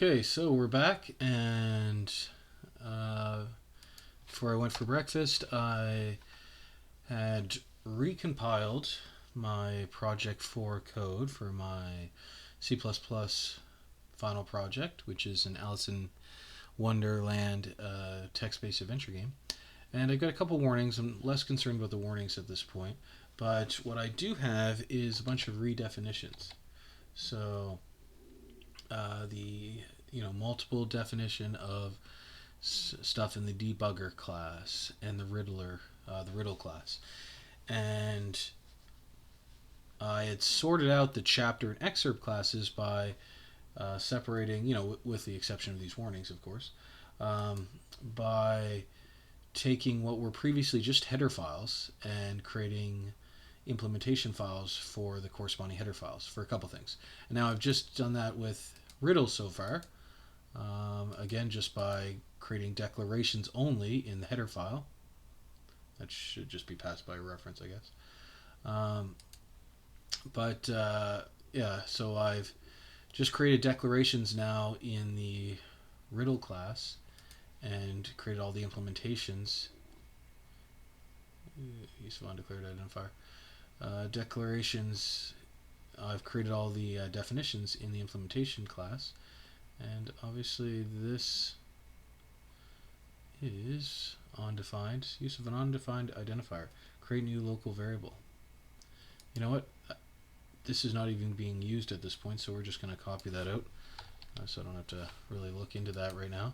Okay, so we're back, and before I went for breakfast, I had recompiled my Project 4 code for my C++ final project, which is an Alice in Wonderland text-based adventure game. And I got a couple warnings. I'm less concerned about the warnings at this point, but what I do have is a bunch of redefinitions. So the multiple definition of stuff in the debugger class and the riddle class, and I had sorted out the chapter and excerpt classes by separating, with the exception of these warnings, of course, by taking what were previously just header files and creating implementation files for the corresponding header files for a couple things. And now I've just done that with Riddle so far. Again, just by creating declarations only in the header file. That should just be passed by reference, I guess. Yeah, so I've just created declarations now in the Riddle class and created all the implementations. Use of undeclared identifier. Declarations, I've created all the definitions in the implementation class. And obviously this is undefined. Use of an undefined identifier. Create new local variable. You know what? This is not even being used at this point, so we're just going to copy that out. So I don't have to really look into that right now.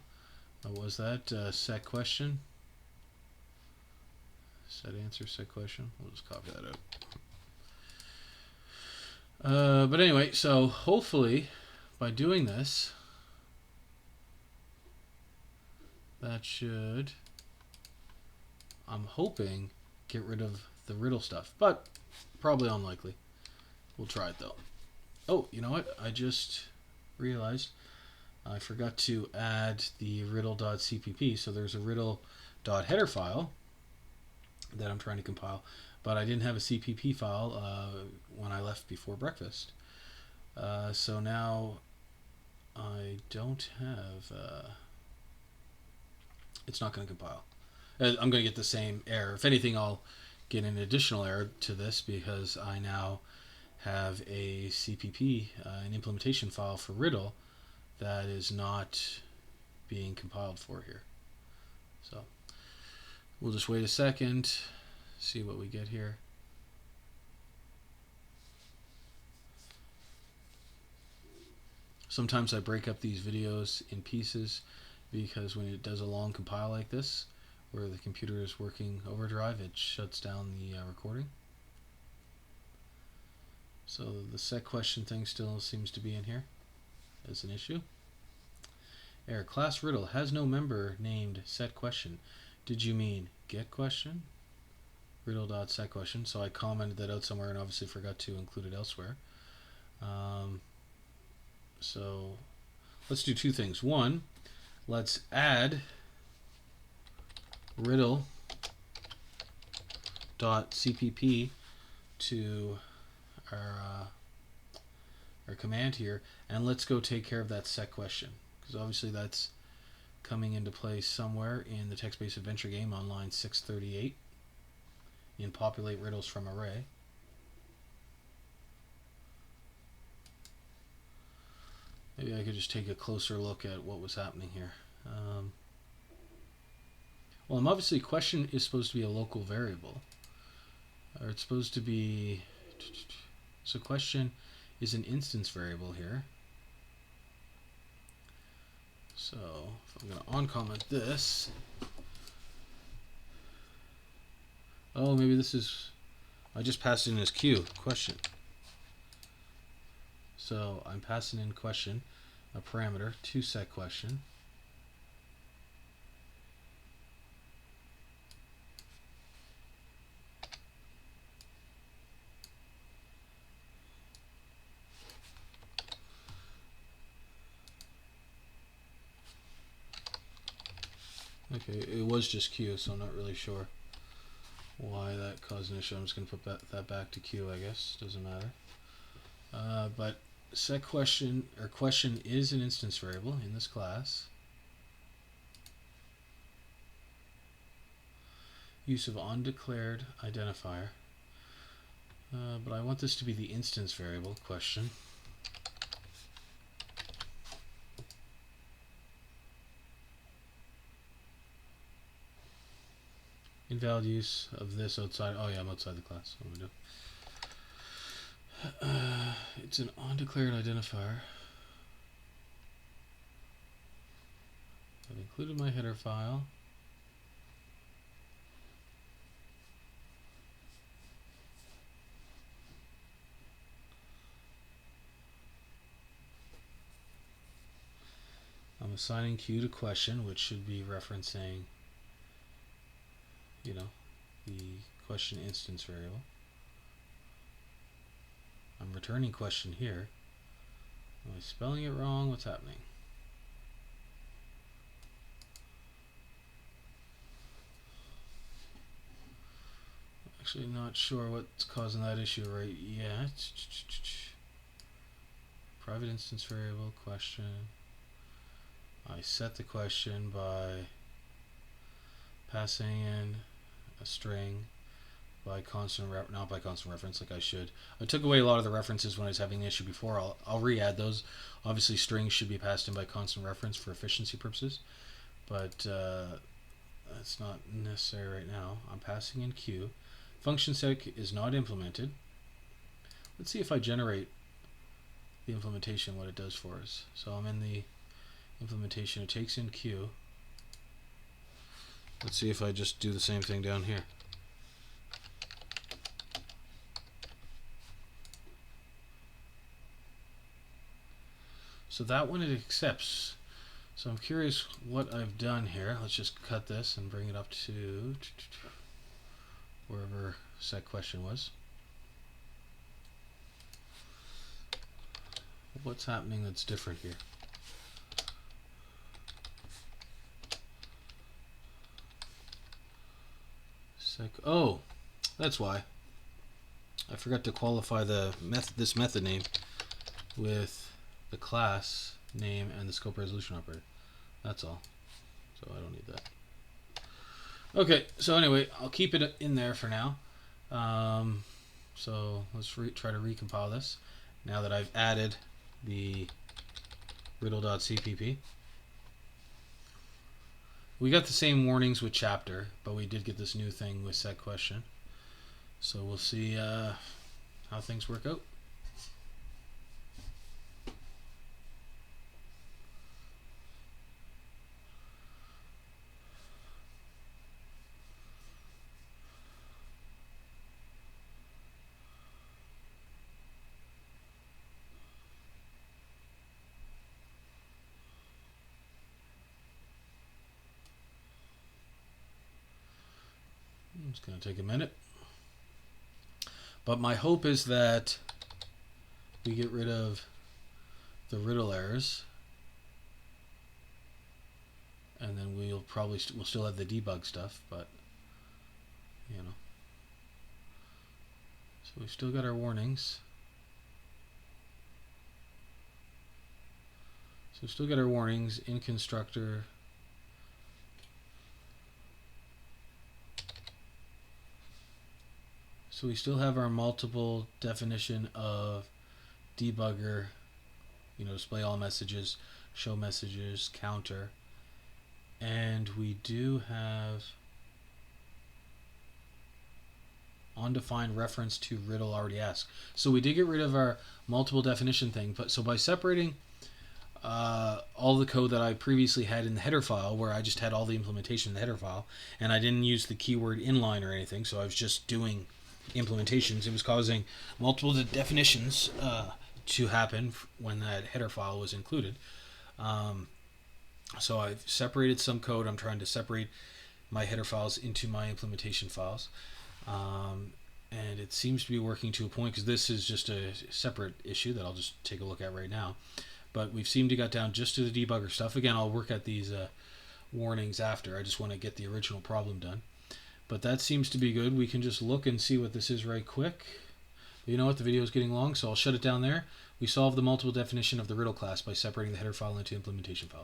What was that? Set question. Set answer, set question. We'll just copy that out. But anyway, so hopefully by doing this, that should, I'm hoping, get rid of the riddle stuff, but probably unlikely. We'll try it though. Oh, you know what? I just realized I forgot to add the riddle.cpp. So there's a riddle.header file that I'm trying to compile, but I didn't have a CPP file when I left before breakfast. So now I don't have... it's not going to compile. I'm going to get the same error. If anything, I'll get an additional error to this because I now have a CPP, an implementation file for Riddle that is not being compiled for here. So we'll just wait a second, see what we get here. Sometimes I break up these videos in pieces because when it does a long compile like this, where the computer is working overdrive, it shuts down the recording. So the set question thing still seems to be in here as an issue. Error. Class Riddle has no member named set question. Did you mean get question? Riddle.set question. So I commented that out somewhere and obviously forgot to include it elsewhere. So let's do two things. One, let's add riddle.cpp to our command here, and let's go take care of that set question, because obviously that's coming into play somewhere in the text-based adventure game on line 638 in populate riddles from array. Maybe I could just take a closer look at what was happening here. Well, obviously question is supposed to be a local variable, or it's supposed to be, so question is an instance variable here. So if I'm going to uncomment this, oh, maybe this is, I just passed it in as Q, question. So I'm passing in question, a parameter to set question. Okay, it was just Q, so I'm not really sure why that caused an issue. I'm just going to put that back to Q, I guess. Doesn't matter. But set question or question is an instance variable in this class. Use of undeclared identifier. But I want this to be the instance variable question. Invalid use of this outside. Oh yeah, I'm outside the class. What do I do? It's an undeclared identifier. I've included my header file. I'm assigning Q to question, which should be referencing, the question instance variable. I'm returning question here. Am I spelling it wrong? What's happening? Actually not sure what's causing that issue right yet. Private instance variable question. I set the question by passing in a string by constant not by constant reference like I should. I took away a lot of the references when I was having the issue before. I'll re-add those. Obviously strings should be passed in by constant reference for efficiency purposes, but that's not necessary right now. I'm passing in Q. Function sec is not implemented. Let's see if I generate the implementation, what it does for us. So I'm in the implementation, it takes in Q. Let's see if I just do the same thing down here. So that one it accepts. So I'm curious what I've done here. Let's just cut this and bring it up to wherever set question was. What's happening that's different here? Oh, that's why. I forgot to qualify the this method name with the class name and the scope resolution operator. That's all. So I don't need that. Okay, so anyway, I'll keep it in there for now. So let's try to recompile this now that I've added the riddle.cpp. We got the same warnings with chapter, but we did get this new thing with set question. So we'll see how things work out. It's going to take a minute. But my hope is that we get rid of the riddle errors, and then we'll still have the debug stuff, but so we've still got our warnings. So we've still got our warnings in constructor. So we still have our multiple definition of debugger, display all messages, show messages, counter, and we do have undefined reference to riddle already asked. So we did get rid of our multiple definition thing, but so by separating all the code that I previously had in the header file, where I just had all the implementation in the header file, and I didn't use the keyword inline or anything, so I was just doing implementations, it was causing multiple definitions to happen when that header file was included. So I've separated some code. I'm trying to separate my header files into my implementation files, and it seems to be working to a point, because this is just a separate issue that I'll just take a look at right now. But we've seemed to got down just to the debugger stuff. Again, I'll work at these warnings after. I just want to get the original problem done. But that seems to be good. We can just look and see what this is right quick. You know what? The video is getting long, so I'll shut it down there. We solved the multiple definition of the riddle class by separating the header file into implementation file.